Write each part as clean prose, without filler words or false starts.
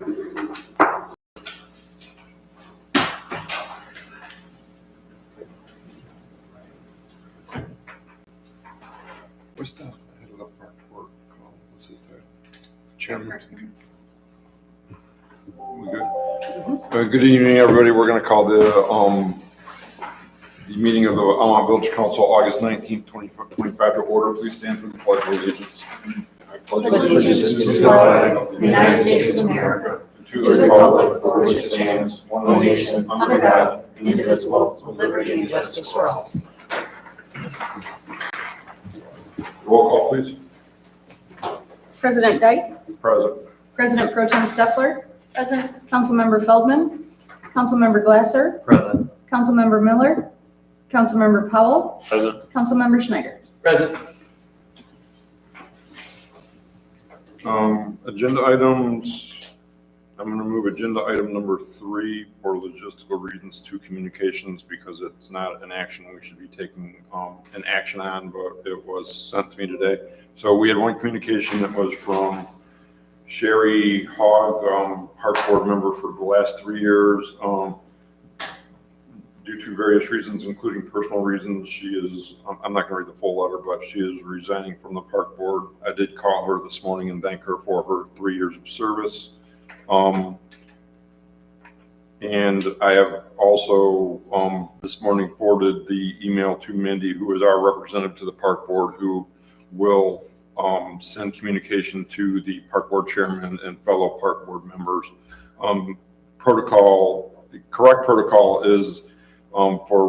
What's the head of the park board called? What's his title? Chairman. We good? Good evening, everybody. We're going to call the meeting of the Almont Village Council, August 19th, 2025 to order. Please stand for the Pledge of Allegiance. I pledge allegiance to the flag of the United States of America, to the republic for which it stands, one nation, under God, indivisible, with liberty and justice for all. Roll call, please. President Dyke. Present. President Pro Tem Steffler. Present. Councilmember Feldman. Councilmember Glasser. Present. Councilmember Miller. Councilmember Powell. Present. Councilmember Schneider. Present. Agenda items. I'm going to move agenda item number 3 for logistical reasons to communications because it's not an action we should be taking an action on, but it was sent to me today. So we had one communication that was from Sherry Hogg, park board member for the last 3 years. Due to various reasons, including personal reasons, she is, I'm not going to read the full letter, but she is resigning from the park board. I did call her this morning and thank her for her 3 years of service. And I have also this morning forwarded the email to Mindy, who is our representative to the park board, who will send communication to the park board chairman and fellow park board members. The correct protocol is for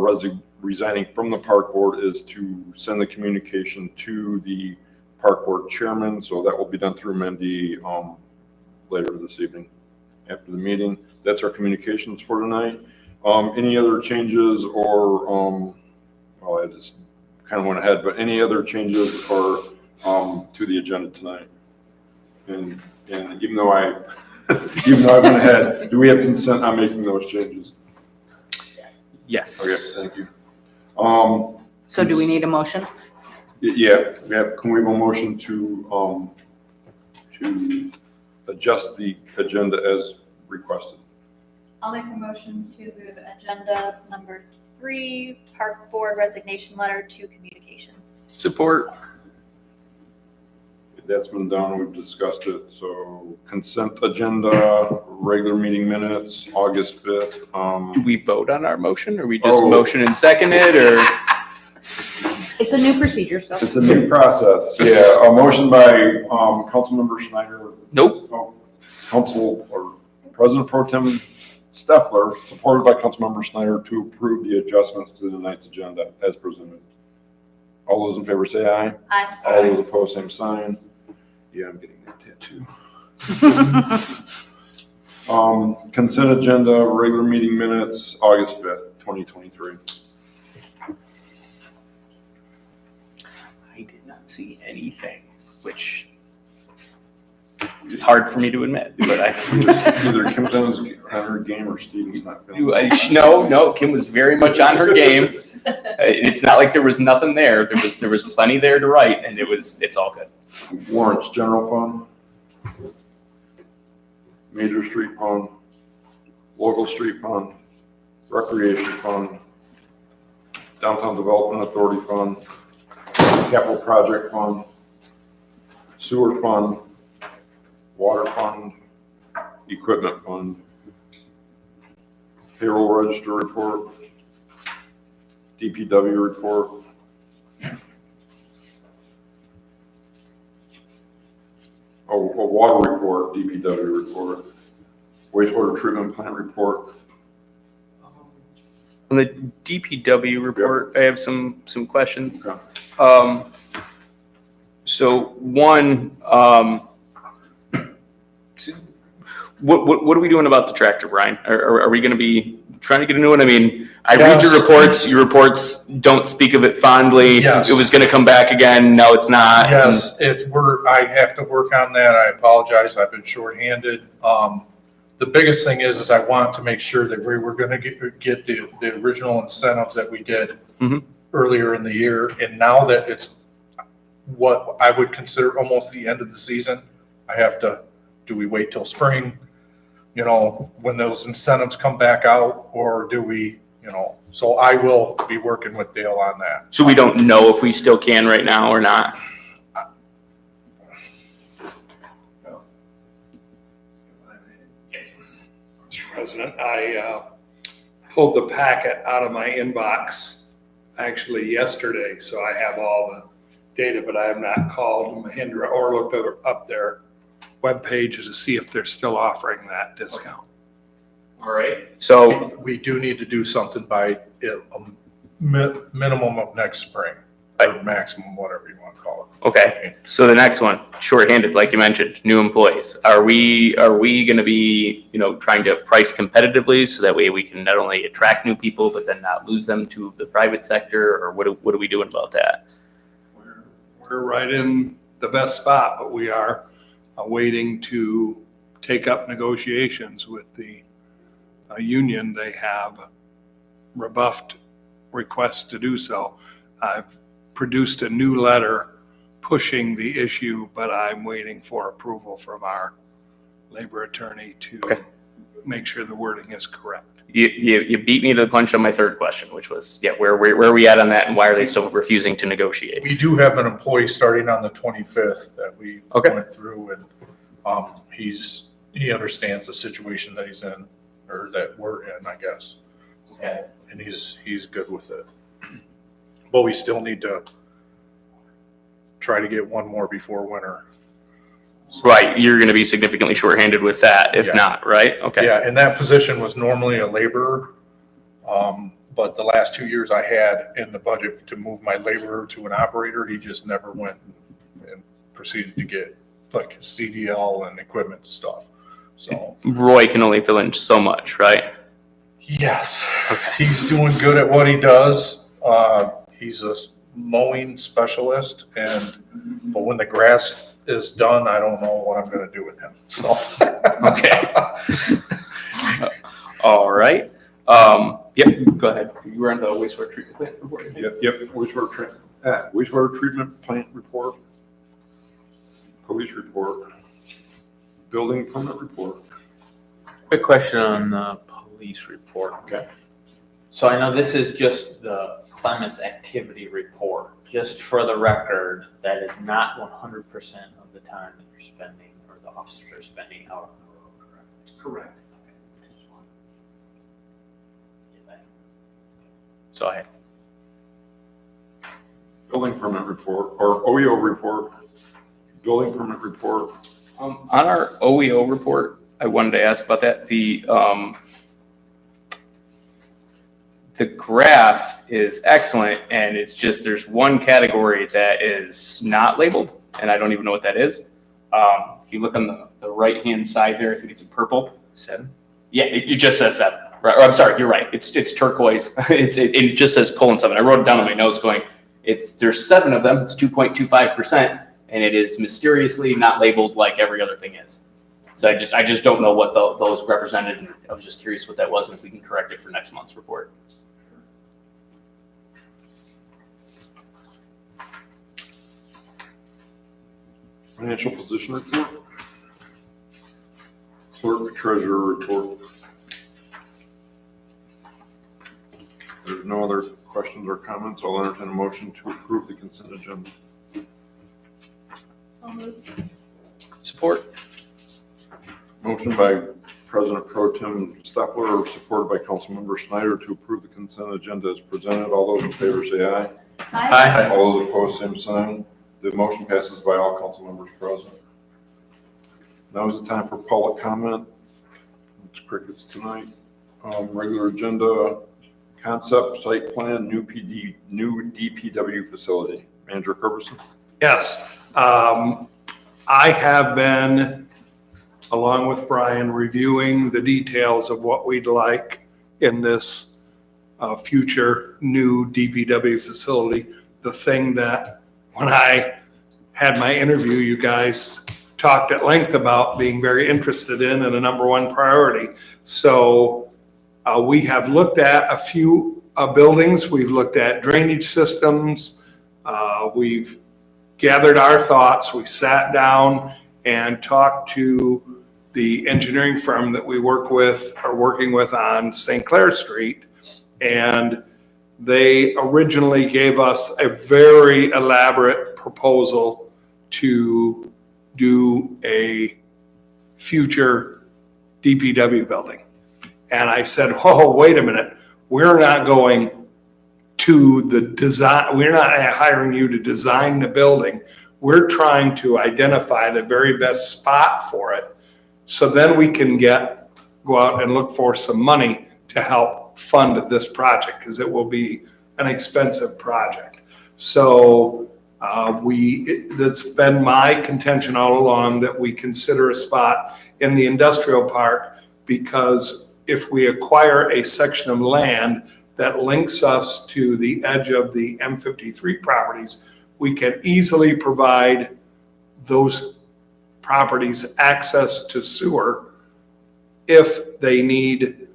resigning from the park board is to send the communication to the park board chairman. So that will be done through Mindy later this evening after the meeting. That's our communications for tonight. Any other changes or, well, I just kind of went ahead, but any other changes or to the agenda tonight? And even though I went ahead, do we have consent on making those changes? Yes. Okay, thank you. So do we need a motion? Yeah. Can we have a motion to adjust the agenda as requested? I'll make a motion to move agenda number 3, park board resignation letter to communications. Support. That's been done. We've discussed it. So consent agenda, regular meeting minutes, August 5th. Do we vote on our motion or we just motion and second it or? It's a new procedure, so. It's a new process. Yeah, a motion by Councilmember Schneider. Nope. Council or President Pro Tem Steffler, supported by Councilmember Schneider, to approve the adjustments to tonight's agenda as presented. All those in favor say aye. Aye. All those opposed, same sign. Yeah, I'm getting that tattoo. Consent agenda, regular meeting minutes, August 5th, 2023. I did not see anything, which is hard for me to admit, but Either Kim's on her game or Steven's not. No, Kim was very much on her game. It's not like there was nothing there. There was plenty there to write, and it's all good. Warrants, general fund, major street fund, local street fund, recreation fund, downtown development authority fund, capital project fund, sewer fund, water fund, equipment fund, payroll register report, DPW report, a water report, DPW report, wastewater treatment plant report. On the DPW report, I have some questions. Okay. So one, what are we doing about the tractor, Brian? Are we going to be trying to get a new one? I mean, I read your reports. Your reports don't speak of it fondly. Yes. It was going to come back again. No, it's not. Yes, I have to work on that. I apologize. I've been shorthanded. The biggest thing is I want to make sure that we were going to get the original incentives that we did earlier in the year. And now that it's what I would consider almost the end of the season, I have to, do we wait till spring? you know, when those incentives come back out, or do we, you know, so I will be working with Dale on that. So we don't know if we still can right now or not. Mr. President, I pulled the packet out of my inbox actually yesterday, so I have all the data, but I have not called Mahindra or looked up their webpage to see if they're still offering that discount. All right. So, We do need to do something by a minimum of next spring, or maximum, whatever you want to call it. okay. So the next one, shorthanded, like you mentioned, new employees. Are we going to be, you know, trying to price competitively so that way we can not only attract new people, but then not lose them to the private sector? Or what are we doing about that? We're right in the best spot, but we are waiting to take up negotiations with the union. They have rebuffed requests to do so. I've produced a new letter pushing the issue, but I'm waiting for approval from our labor attorney to make sure the wording is correct. You beat me to the punch on my third question, which was, yeah, where are we at on that, and why are they still refusing to negotiate? We do have an employee starting on the 25th that we Okay. went through, and he understands the situation that he's in, or that we're in, I guess. Okay. And he's good with it. But we still need to try to get one more before winter. Right, you're going to be significantly shorthanded with that, if Yeah. not, right? Okay. Yeah, and that position was normally a laborer. But the last 2 years I had in the budget to move my laborer to an operator, he just never went and proceeded to get like CDL and equipment stuff. So, Roy can only fill in so much, right? yes, he's doing good at what he does. He's a mowing specialist, but when the grass is done, I don't know what I'm gonna do with him, so. Okay. All right. Yep, go ahead. You were on the wastewater treatment plant report? Yep, wastewater treatment plant report, police report, building permit report. Quick question on the police report. Okay. So I know this is just the Clemens activity report. Just for the record, that is not 100% of the time that you're spending, or the officers are spending out on the road, correct? Correct. Okay. I just want to get that. So ahead. Building permit report, or OEO report, building permit report. On our OEO report, I wanted to ask about that. The graph is excellent, and it's just, there's one category that is not labeled, and I don't even know what that is. If you look on the right-hand side there, I think it's in purple. 7? Yeah, it just says 7. Right, or I'm sorry, you're right. It's turquoise. It just says :7. I wrote it down on my notes going, there's 7 of them, it's 2.25%, and it is mysteriously not labeled like every other thing is. So I just don't know what those represented, and I was just curious what that was, and if we can correct it for next month's report. Financial position report. Clerk treasurer report. There's no other questions or comments. I'll entertain a motion to approve the consent agenda. Support. Motion by President Pro Tem Steffler, supported by Councilmember Schneider, to approve the consent agenda as presented. All those in favor say aye. Aye. All those opposed, same sign. The motion passes by all council members present. Now is the time for public comment. It's crickets tonight. Regular agenda, concept, site plan, new DPW facility. Manager Kerberson. Yes, I have been, along with Brian, reviewing the details of what we'd like in this future new DPW facility. The thing that, when I had my interview, you guys talked at length about being very interested in and a number one priority. So we have looked at a few buildings. We've looked at drainage systems. We've gathered our thoughts. We sat down and talked to the engineering firm that we working with on St. Clair Street. And they originally gave us a very elaborate proposal to do a future DPW building. And I said, oh, wait a minute, we're not going to the design, we're not hiring you to design the building. We're trying to identify the very best spot for it. So then we can go out and look for some money to help fund this project, because it will be an expensive project. So that's been my contention all along, that we consider a spot in the industrial park, because if we acquire a section of land that links us to the edge of the M53 properties, we can easily provide those properties access to sewer if they need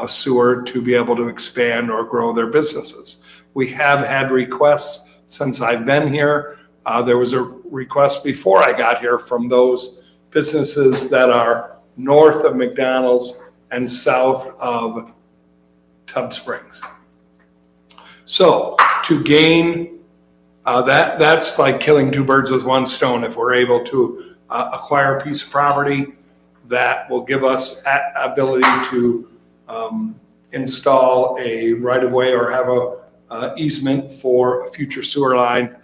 sewer to be able to expand or grow their businesses. We have had requests since I've been here. There was a request before I got here from those businesses that are north of McDonald's and south of Tub Springs. So to gain, that's like killing two birds with one stone. If we're able to acquire a piece of property that will give us ability to install a right-of-way or have a easement for a future sewer line,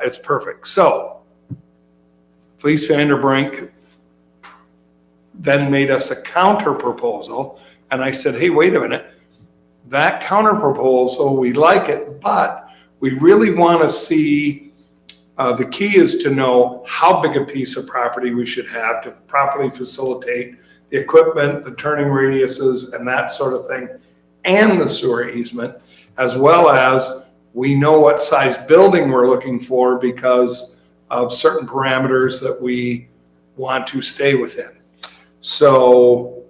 it's perfect. So Felice Vanderbrink then made us a counter proposal, and I said, hey, wait a minute, that counter proposal, we like it, but we really want to see, the key is to know how big a piece of property we should have to properly facilitate the equipment, the turning radiuses, and that sort of thing, and the sewer easement, as well as we know what size building we're looking for because of certain parameters that we want to stay within. So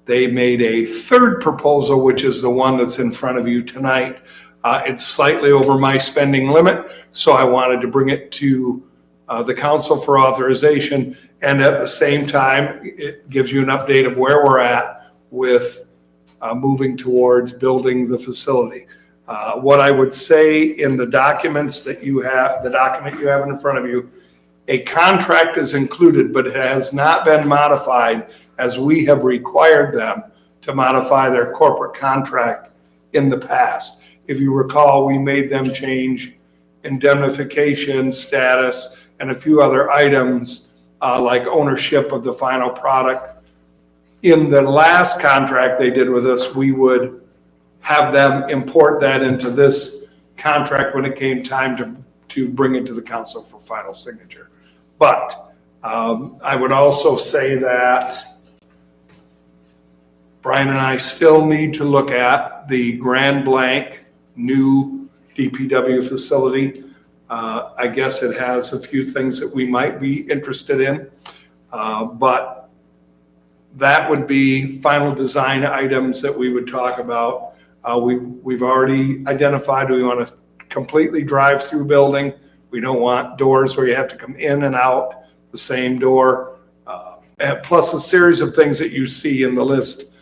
they made a third proposal, which is the one that's in front of you tonight. It's slightly over my spending limit, so I wanted to bring it to the council for authorization. And at the same time, it gives you an update of where we're at with moving towards building the facility. What I would say in the documents that you have, the document you have in front of you, a contract is included, but it has not been modified as we have required them to modify their corporate contract in the past. If you recall, we made them change indemnification status and a few other items like ownership of the final product. In the last contract they did with us, we would have them import that into this contract when it came time to bring it to the council for final signature. But I would also say that Brian and I still need to look at the Grand Blanc new DPW facility. I guess it has a few things that we might be interested in, but that would be final design items that we would talk about. We've already identified we want a completely drive-through building. We don't want doors where you have to come in and out the same door. And plus a series of things that you see in the list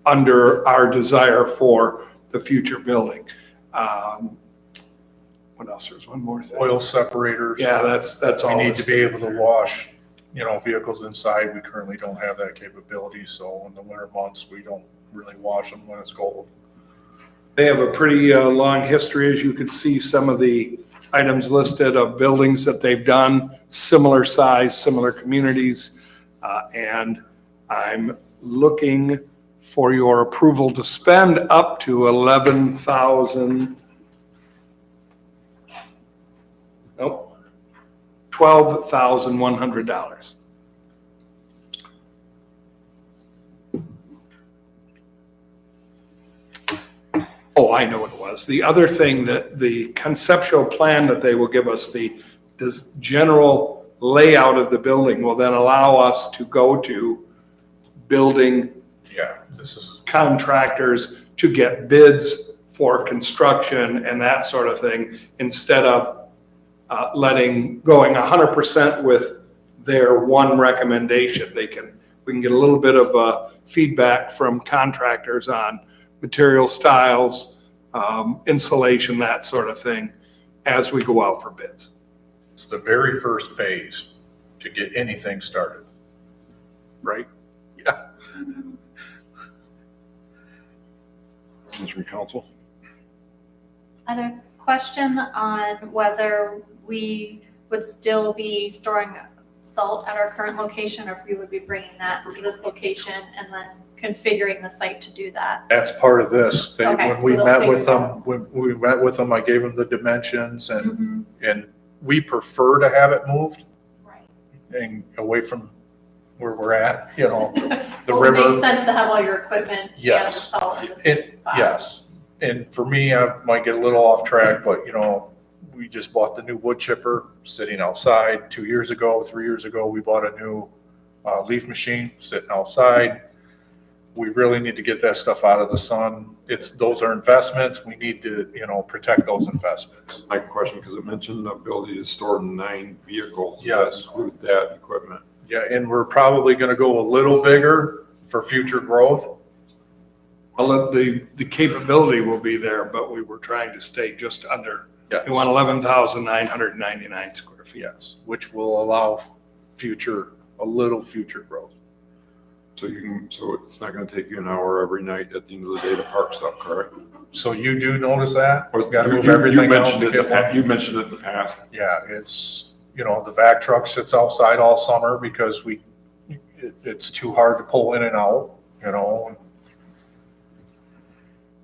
under our desire for the future building. What else? There's one more thing. Oil separators. Yeah, that's all. We need to be able to wash, vehicles inside. We currently don't have that capability. So in the winter months, we don't really wash them when it's cold. They have a pretty long history, as you can see, some of the items listed of buildings that they've done, similar size, similar communities. And I'm looking for your approval to spend up to $12,100. Oh, I know what it was. The other thing, that the conceptual plan that they will give us, this general layout of the building will then allow us to go to building This is contractors to get bids for construction and that sort of thing, instead of going 100% with their one recommendation. We can get a little bit of feedback from contractors on material styles, insulation, that sort of thing, as we go out for bids. It's the very first phase to get anything started, right? Yeah. Questions from council? I had a question on whether we would still be storing salt at our current location, or if we would be bringing that to this location and then configuring the site to do that. That's part of this. Okay, When so we they'll met figure with it them, out. when we met with them, I gave them the dimensions Mhm. and we prefer to have it moved Right. and away from where we're at, you know, the Well, it makes river. sense to have all your equipment and the Yes. salt in the same spot. Yes, and for me, I might get a little off track, but you know, we just bought the new wood chipper sitting outside 2 years ago, 3 years ago. We bought a new leaf machine sitting outside. We really need to get that stuff out of the sun. Those are investments. We need to, you know, protect those investments. My question, because it mentioned the ability to store 9 vehicles. Does Yes. that include that equipment? Yeah, and we're probably gonna go a little bigger for future growth. Well, the capability will be there, but we were trying to stay just under, Yes. we want 11,999 square feet. Yes, which will allow a little future growth. So it's not gonna take you an hour every night at the end of the day to park stuff, correct? So you do notice that? Or Gotta move you everything out mentioned to it, get one. you mentioned it in the past. Yeah, it's, you know, the vac truck sits outside all summer because it's too hard to pull in and out, you know.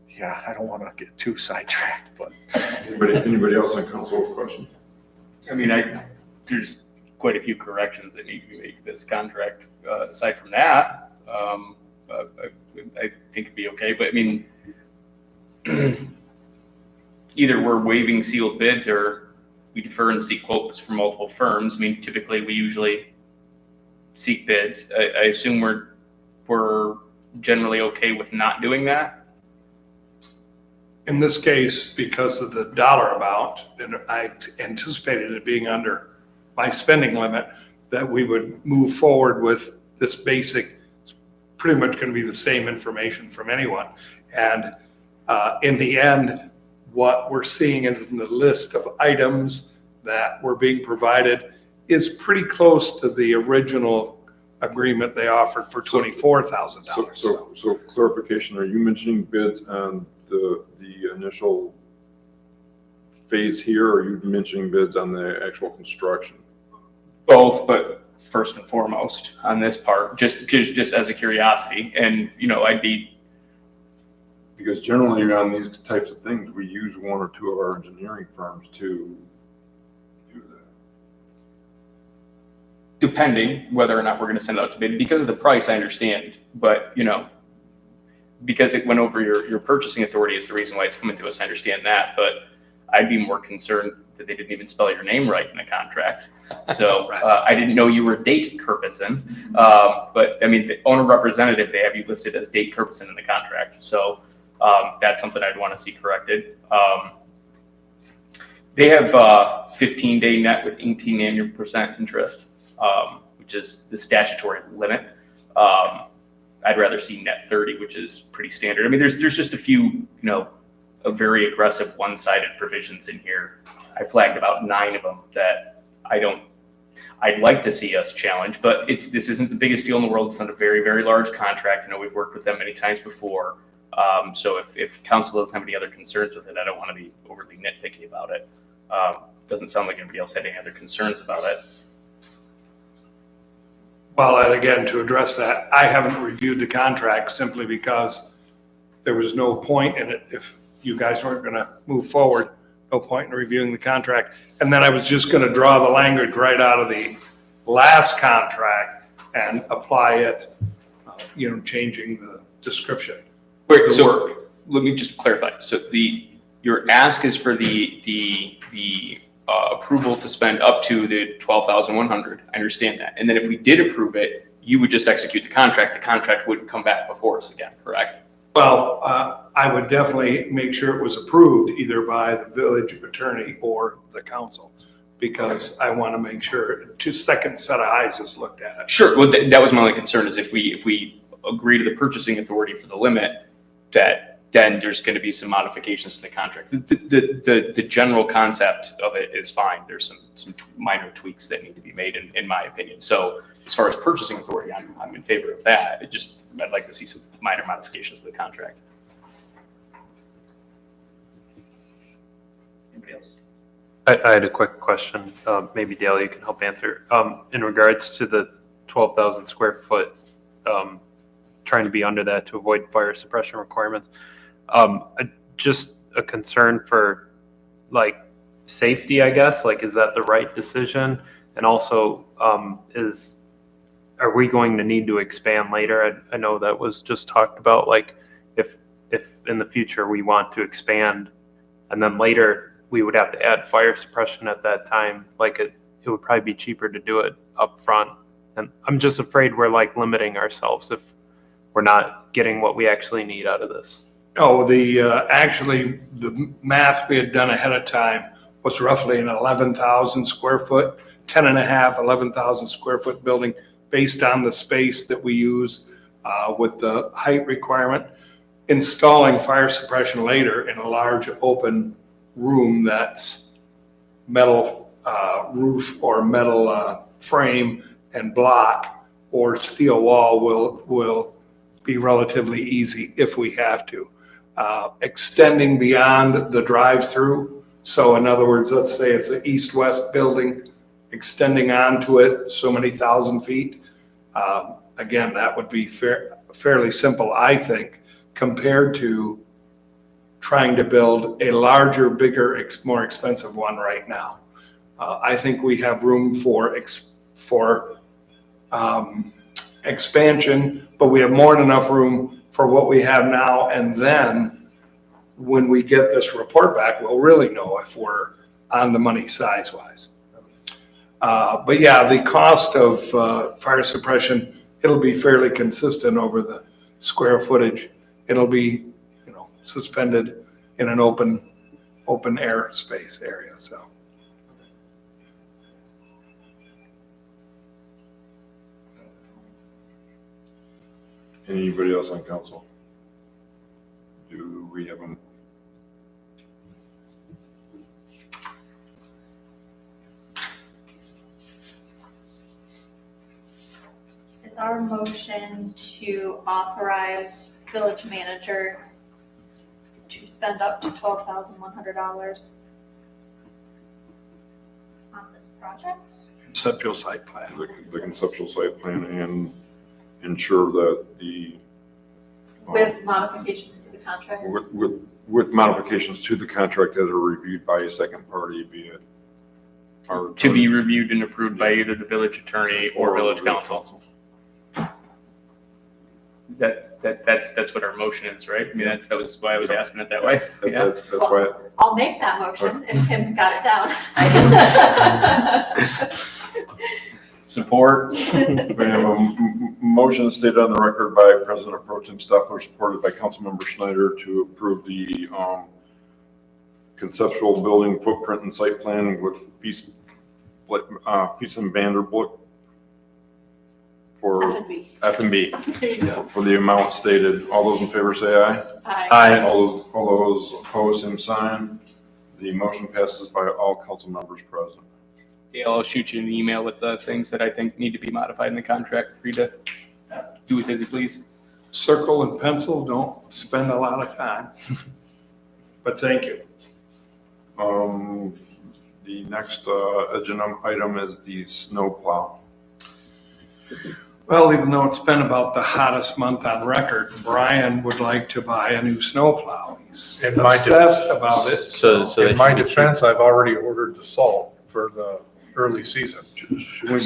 Yeah, I don't want to get too sidetracked, but Anybody else on council with a question? I mean, there's quite a few corrections that need to be made to this contract. Aside from that, I think it'd be okay, but I mean, either we're waiving sealed bids or we defer and seek quotes from multiple firms. I mean, typically we usually seek bids. I assume we're generally okay with not doing that. In this case, because of the dollar amount, and I anticipated it being under my spending limit, that we would move forward with this basic, it's pretty much going to be the same information from anyone. And in the end, what we're seeing in the list of items that were being provided is pretty close to the original agreement they offered for $24,000. So clarification, are you mentioning bids on the initial phase here, or are you mentioning bids on the actual construction? Both, but first and foremost on this part, just as a curiosity. And, you know, Because generally on these types of things, we use one or two of our engineering firms to do that. depending whether or not we're going to send it out to bid, because of the price, I understand, but, you know, because it went over your purchasing authority is the reason why it's coming to us. I understand that, but I'd be more concerned that they didn't even spell your name right in the contract. So I didn't know you were Date Kirpison, but I mean, the owner representative, they have you listed as Date Kirpison in the contract. So that's something I'd want to see corrected. They have 15-day net with 18 annual % interest, which is the statutory limit. I'd rather see net 30, which is pretty standard. I mean, there's just a few, you know, a very aggressive one-sided provisions in here. I flagged about 9 of them that I'd like to see us challenge, but this isn't the biggest deal in the world. It's not a very, very large contract. I know we've worked with them many times before. So if council doesn't have any other concerns with it, I don't want to be overly nitpicky about it. Doesn't sound like anybody else had any other concerns about it. Well, and again, to address that, I haven't reviewed the contract simply because there was no point in it. If you guys weren't going to move forward, no point in reviewing the contract. And then I was just going to draw the language right out of the last contract and apply it, changing the description. Wait, The so work. let me just clarify. So your ask is for the approval to spend up to the $12,100. I understand that. And then if we did approve it, you would just execute the contract. The contract wouldn't come back before us again, correct? Well, I would definitely make sure it was approved either by the village attorney or the council. because I want to make sure two second set of eyes is looked at it. Sure, well, that was my only concern is if we agree to the purchasing authority for the limit, that then there's going to be some modifications to the contract. The general concept of it is fine. There's some minor tweaks that need to be made in my opinion. So as far as purchasing authority, I'm in favor of that. I'd like to see some minor modifications to the contract. Anybody else? I had a quick question. Maybe Dale, you can help answer. In regards to the 12,000 square foot, trying to be under that to avoid fire suppression requirements. Just a concern for like safety, I guess. Like, is that the right decision? And also, are we going to need to expand later? I know that was just talked about. Like, if in the future we want to expand, and then later we would have to add fire suppression at that time, like it would probably be cheaper to do it up front. And I'm just afraid we're like limiting ourselves if we're not getting what we actually need out of this. Oh, actually, the math we had done ahead of time was roughly an 11,000 square foot, 10 and a half, 11,000 square foot building based on the space that we use with the height requirement. Installing fire suppression later in a large open room that's metal roof or metal frame and block or steel wall will be relatively easy if we have to. Extending beyond the drive-through. So in other words, let's say it's an east-west building, extending onto it so many thousand feet. Again, that would be fairly simple, I think, compared to trying to build a larger, bigger, more expensive one right now. I think we have room for expansion, but we have more than enough room for what we have now. And then when we get this report back, we'll really know if we're on the money size-wise. But yeah, the cost of fire suppression, it'll be fairly consistent over the square footage. It'll be, suspended in an open air space area, so. Anybody else on council? Do we have a? Is our motion to authorize the village manager to spend up to $12,100 on this project? Conceptual site plan. The conceptual site plan and ensure that the. With modifications to the contract? With modifications to the contract that are reviewed by a second party, be it our. To be reviewed and approved by either the village attorney or village council. That's what our motion is, right? I mean, that was why I was asking it that way. Yeah. That's why. I'll make that motion if Kim got it down. Support. We have a motion stated on the record by President Pro Tem Stoeffler, supported by Councilmember Schneider, to approve the conceptual building footprint and site plan with Feast and Vanderbroek for F&B. There you go. For the amount stated. All those in favor say aye. Aye. All those opposed, same sign. The motion passes by all council members present. Dale, I'll shoot you an email with the things that I think need to be modified in the contract for you to do with as you please. Circle and pencil, don't spend a lot of time. But thank you. The next agenda item is the snow plow. Well, even though it's been about the hottest month on record, Brian would like to buy a new snowplow. He's In my obsessed about it. So In my defense, I've already ordered the salt for the early season. Should we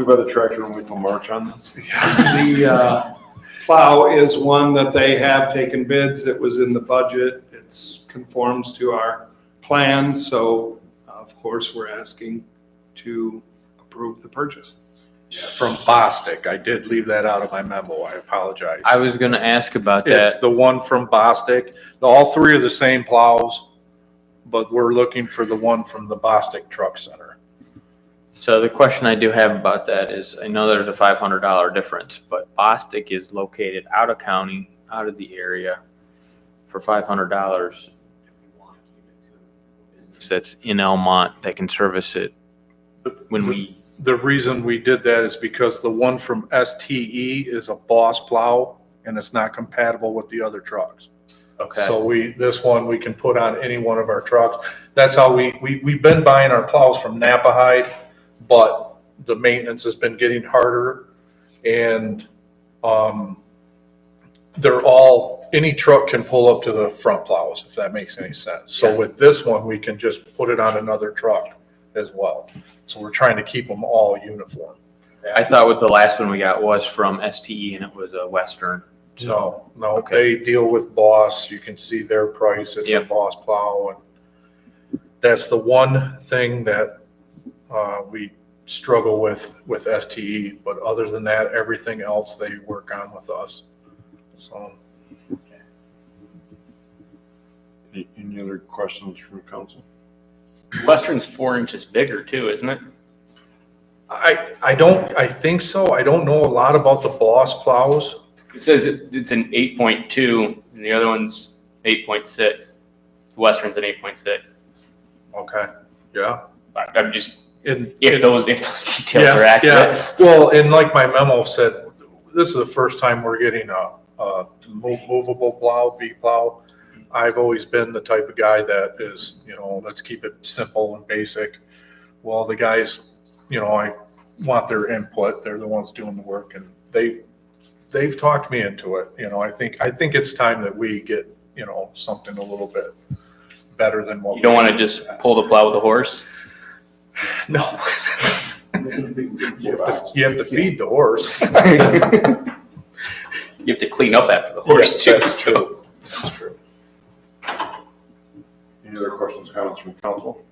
buy the tractor and wait till March on this? The plow is one that they have taken bids. It was in the budget. It conforms to our plan. So, of course, we're asking to approve the purchase. From Bostic. I did leave that out of my memo. I apologize. I was gonna ask about It's that. the one from Bostic. All three are the same plows, but we're looking for the one from the Bostic Truck Center. So the question I do have about that is, I know there's a $500 difference, but Bostic is located out of county, out of the area for $500. That's in Elmont that can service it when we, The reason we did that is because the one from STE is a Boss plow and it's not compatible with the other trucks. okay. So this one we can put on any one of our trucks. That's how we've been buying our plows from Napahide, but the maintenance has been getting harder. And, they're all, any truck can pull up to the front plows, if that makes any sense. So Yeah. with this one, we can just put it on another truck as well. So we're trying to keep them all uniform. I thought with the last one we got was from STE and it was a Western. No, Okay. they deal with Boss. You can see their price. It's a Yep. Boss plow. And that's the one thing that we struggle with STE. But other than that, everything else they work on with us. So Any other questions from council? Western's 4 inches bigger too, isn't it? I think so. I don't know a lot about the Boss plows. It says it's an 8.2 and the other one's 8.6. Western's an 8.6. Okay, yeah. I'm just, And if those details are accurate. Yeah. Well, and like my memo said, this is the first time we're getting a movable plow, V-plow. I've always been the type of guy that is, let's keep it simple and basic. Well, the guys, I want their input. They're the ones doing the work, and they've talked me into it. I think it's time that we get, something a little bit better than what. You don't want to just pull the plow with a horse? No. You have to feed the horse. You have to clean up after the horse too. That's So. true. That's true. Any other questions, comments from council?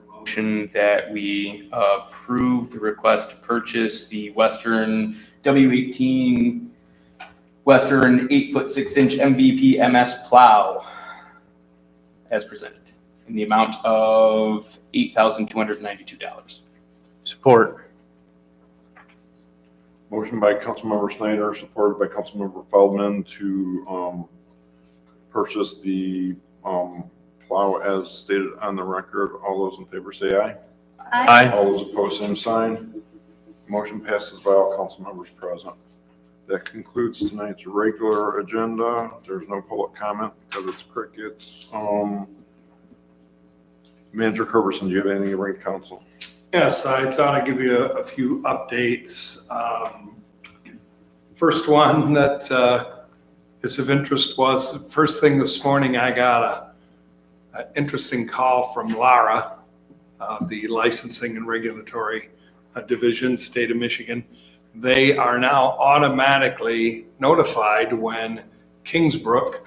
Motion that we approve the request to purchase the Western W18 Western 8'6" MVP MS plow as presented in the amount of $8,292. Support. Motion by Councilmember Snyder, supported by Councilmember Feldman to purchase the plow as stated on the record. All those in favor say aye. Aye. All those opposed, same sign. Motion passes by all council members present. That concludes tonight's regular agenda. There's no public comment because it's crickets. Manager Kerberson, do you have anything to bring to council? Yes, I thought I'd give you a few updates. First one that is of interest was, first thing this morning, I got an interesting call from Lara, the Licensing and Regulatory Division, State of Michigan. They are now automatically notified when Kingsbrook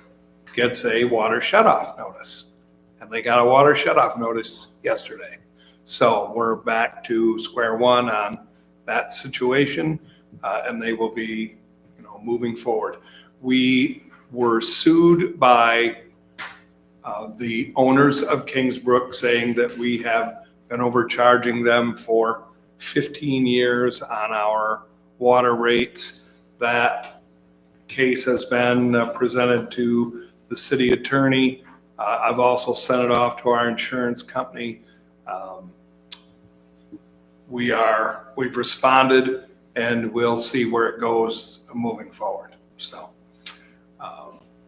gets a water shutoff notice. And they got a water shutoff notice yesterday. So we're back to square one on that situation, and they will be, moving forward. We were sued by the owners of Kingsbrook, saying that we have been overcharging them for 15 years on our water rates. That case has been presented to the city attorney. I've also sent it off to our insurance company. We've responded, and we'll see where it goes moving forward. So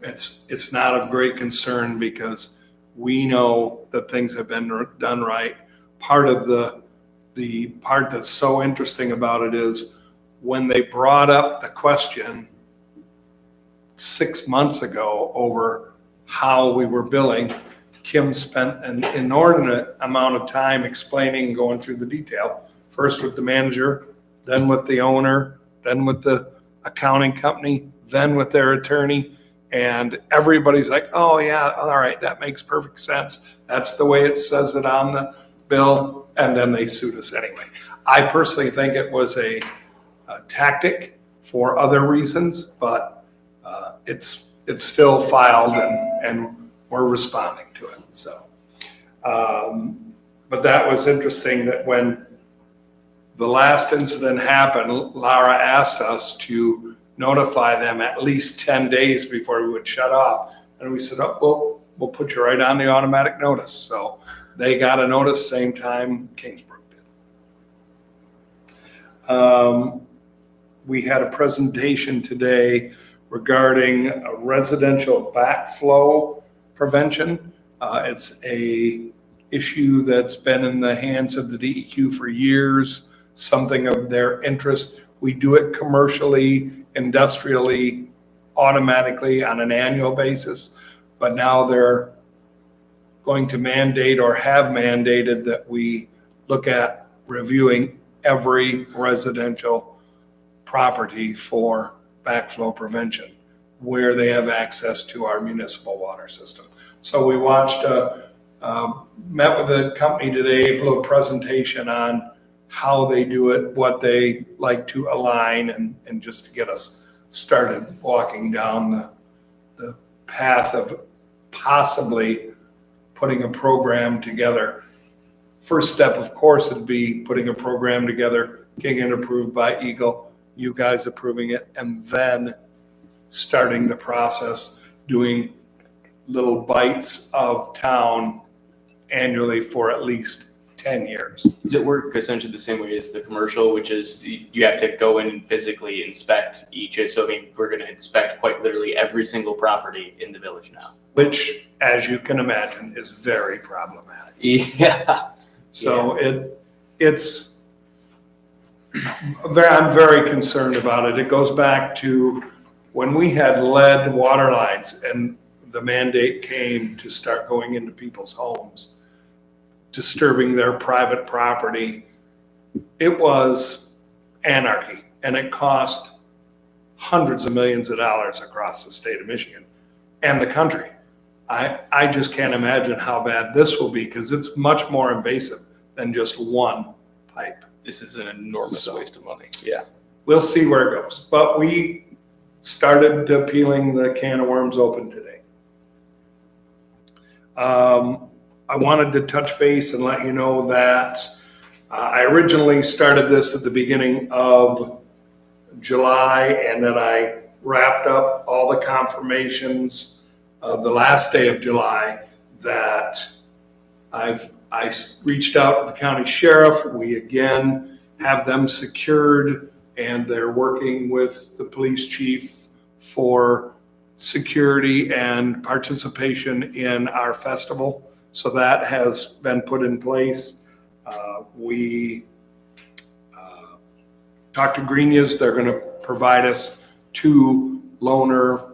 it's not of great concern because we know that things have been done right. Part of the part that's so interesting about it is when they brought up the question 6 months ago over how we were billing, Kim spent an inordinate amount of time explaining, going through the detail, first with the manager, then with the owner, then with the accounting company, then with their attorney. And everybody's like, oh yeah, all right, that makes perfect sense. That's the way it says it on the bill. And then they sued us anyway. I personally think it was a tactic for other reasons, but it's still filed and we're responding to it, so. But that was interesting that when the last incident happened, Laura asked us to notify them at least 10 days before we would shut off. And we said, oh, we'll put you right on the automatic notice. So they got a notice same time Kingsbrook did. We had a presentation today regarding residential backflow prevention. It's a issue that's been in the hands of the DEQ for years, something of their interest. We do it commercially, industrially, automatically on an annual basis, but now they're going to mandate or have mandated that we look at reviewing every residential property for backflow prevention where they have access to our municipal water system. So we watched met with a company today, a little presentation on how they do it, what they like to align, and just to get us started walking down the path of possibly putting a program together. First step, of course, would be putting a program together, getting it approved by Eagle, you guys approving it, and then starting the process, doing little bites of town annually for at least 10 years. Does it work essentially the same way as the commercial, which is you have to go in and physically inspect each? So I mean, we're going to inspect quite literally every single property in the village now. Which, as you can imagine, is very problematic. Yeah. So it's I'm very concerned about it. It goes back to when we had lead water lines and the mandate came to start going into people's homes, disturbing their private property. It was anarchy, and it cost hundreds of millions of dollars across the state of Michigan and the country. I just can't imagine how bad this will be, because it's much more invasive than just one pipe. This is an enormous waste of money. Yeah. We'll see where it goes. But we started peeling the can of worms open today. I wanted to touch base and let you know that I originally started this at the beginning of July, and then I wrapped up all the confirmations the last day of July that I reached out to the county sheriff. We again have them secured, and they're working with the police chief for security and participation in our festival. So that has been put in place. We talked to Grenius. They're going to provide us 2 loaner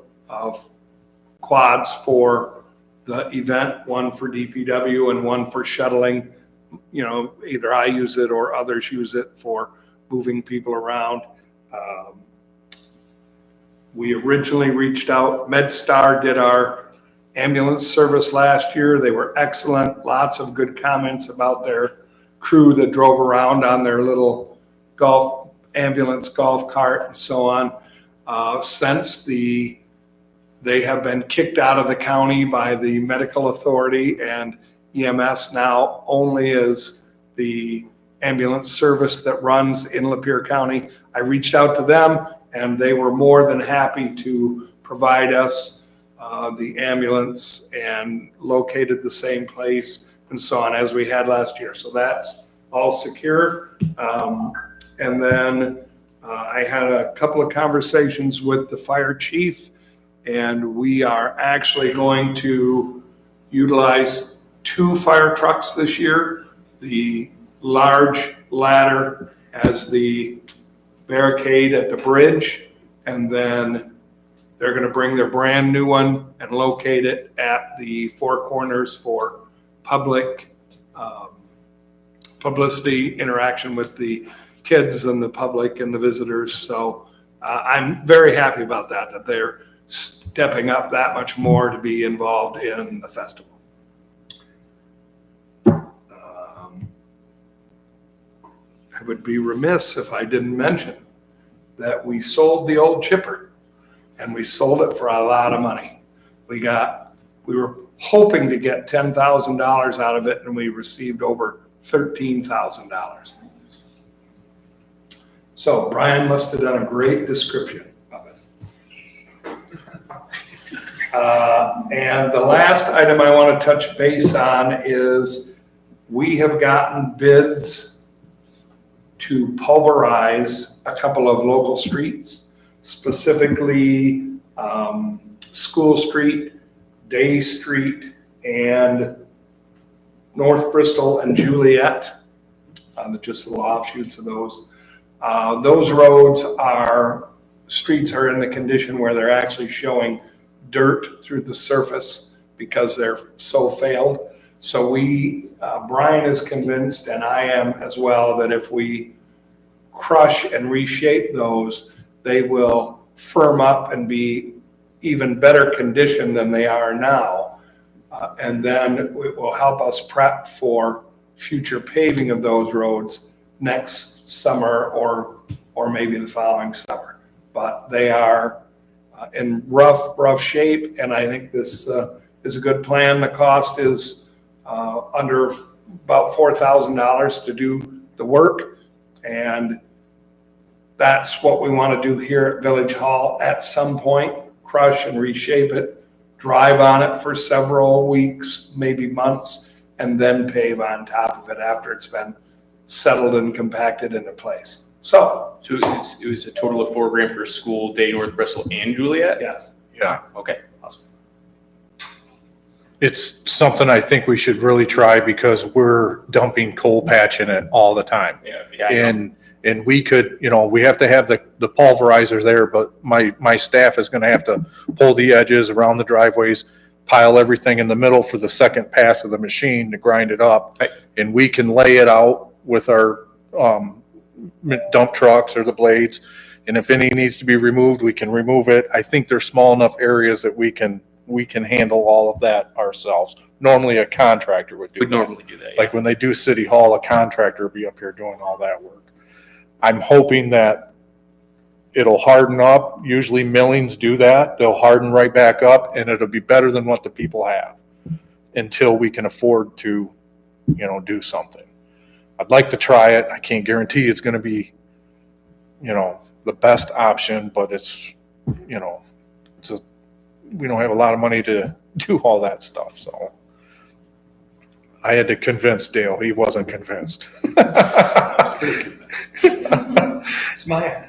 quads for the event, one for DPW and one for shuttling. You know, either I use it or others use it for moving people around. We originally reached out. MedStar did our ambulance service last year. They were excellent. Lots of good comments about their crew that drove around on their little ambulance golf cart and so on. Since they have been kicked out of the county by the medical authority, and EMS now only is the ambulance service that runs in Lapeer County. I reached out to them, and they were more than happy to provide us the ambulance and located the same place and so on as we had last year. So that's all secure. And then I had a couple of conversations with the fire chief, and we are actually going to utilize 2 fire trucks this year. The large ladder as the barricade at the bridge, and then they're going to bring their brand new one and locate it at the Four Corners for public publicity interaction with the kids and the public and the visitors. So I'm very happy about that they're stepping up that much more to be involved in the festival. I would be remiss if I didn't mention that we sold the old chipper. and we sold it for a lot of money. We were hoping to get $10,000 out of it, and we received over $13,000. So Brian must have done a great description of it. And the last item I want to touch base on is we have gotten bids to pulverize a couple of local streets, specifically School Street, Day Street, and North Bristol and Juliet, just little offshoots of those. Those streets are in the condition where they're actually showing dirt through the surface because they're so failed. So Brian is convinced, and I am as well, that if we crush and reshape those, they will firm up and be even better condition than they are now. And then it will help us prep for future paving of those roads next summer or maybe the following summer. But they are in rough shape, and I think this is a good plan. The cost is under about $4,000 to do the work, and that's what we want to do here at Village Hall at some point. Crush and reshape it, drive on it for several weeks, maybe months, and then pave on top of it after it's been settled and compacted into place. So, it was a total of $4,000 for School, Day, North Bristol, and Juliet? yes. Yeah. Okay, awesome. It's something I think we should really try because we're dumping coal patch in it all the time. Yeah. I know. And we could, we have to have the pulverizer there, but my staff is gonna have to pull the edges around the driveways, pile everything in the middle for the second pass of the machine to grind it up. Right. And we can lay it out with our dump trucks or the blades. And if any needs to be removed, we can remove it. I think there's small enough areas that we can handle all of that ourselves. Normally a contractor would do We'd that. normally do that. Like when they do City Hall, a contractor will be up here doing all that work. I'm hoping that it'll harden up. Usually millings do that. They'll harden right back up, and it'll be better than what the people have until we can afford to, do something. I'd like to try it. I can't guarantee it's going to be, the best option, but it's, we don't have a lot of money to do all that stuff. So I had to convince Dale. He wasn't convinced. It's my idea.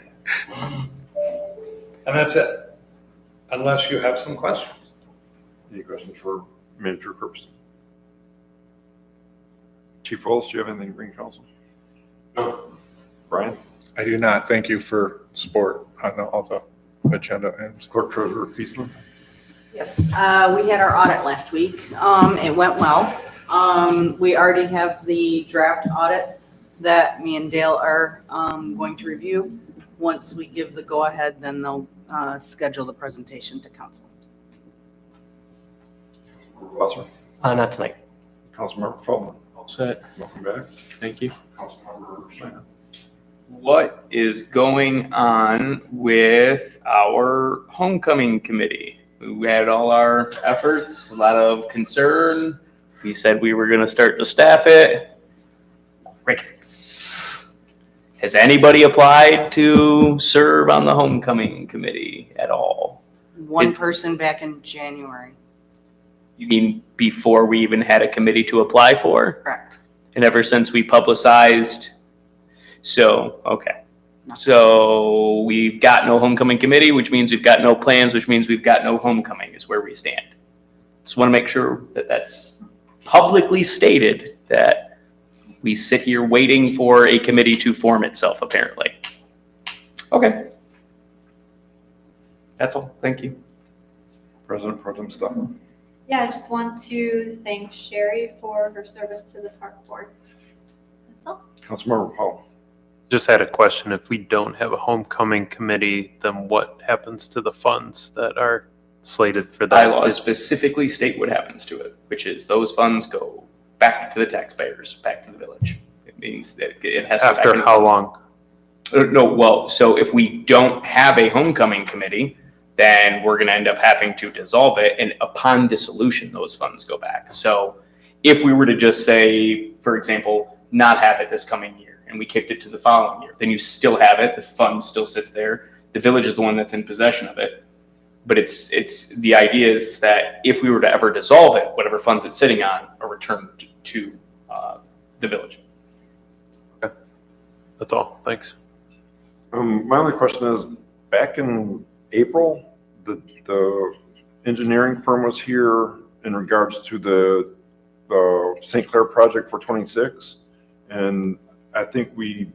And that's it, unless you have some questions. Any questions for Manager Ferguson? Chief Wallace, do you have anything to bring council? No. Brian? I do not. Thank you for support on all the agenda items. Clerk Treasurer Peasley? Yes, we had our audit last week. It went well. We already have the draft audit that me and Dale are going to review. Once we give the go-ahead, then they'll schedule the presentation to council. Glasser? Not tonight. Councilmember Feldman? All set. Welcome back. Thank you. Councilmember Schneider? What is going on with our homecoming committee? We had all our efforts, a lot of concern. We said we were going to start to staff it. Crickets. Has anybody applied to serve on the homecoming committee at all? One person back in January, You mean before we even had a committee to apply for? correct? And ever since we publicized? So, okay. No. So we've got no homecoming committee, which means we've got no plans, which means we've got no homecoming is where we stand. Just want to make sure that that's publicly stated, that we sit here waiting for a committee to form itself, apparently. Okay. That's all. Thank you. President Pro Tem Stefan? Yeah, I just want to thank Sherry for her service to the park board. That's all. Councilmember Powell? Just had a question. If we don't have a homecoming committee, then what happens to the funds that are slated for that? Bylaws specifically state what happens to it, which is those funds go back to the taxpayers, back to the village. It means that it has to. After how long? No, well, so if we don't have a homecoming committee, then we're going to end up having to dissolve it. And upon dissolution, those funds go back. So if we were to just say, for example, not have it this coming year and we kicked it to the following year, then you still have it. The fund still sits there. The village is the one that's in possession of it. But it's the idea is that if we were to ever dissolve it, whatever funds it's sitting on are returned to the village. That's all. Thanks. My only question is, back in April, the engineering firm was here in regards to the St. Clair project for 26. And I think we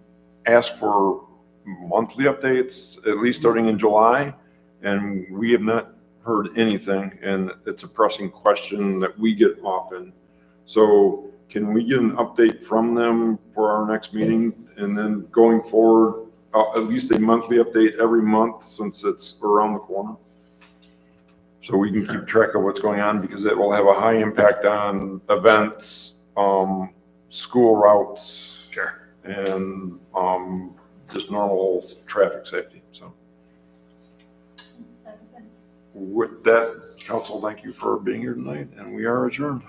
asked for monthly updates, at least starting in July, and we have not heard anything. And it's a pressing question that we get often. So can we get an update from them for our next meeting? And then going forward, at least a monthly update every month, since it's around the corner. So we can keep track of what's going on, because it will have a high impact on events, school routes. Sure. And just normal traffic safety. So with that, council, thank you for being here tonight, and we are adjourned.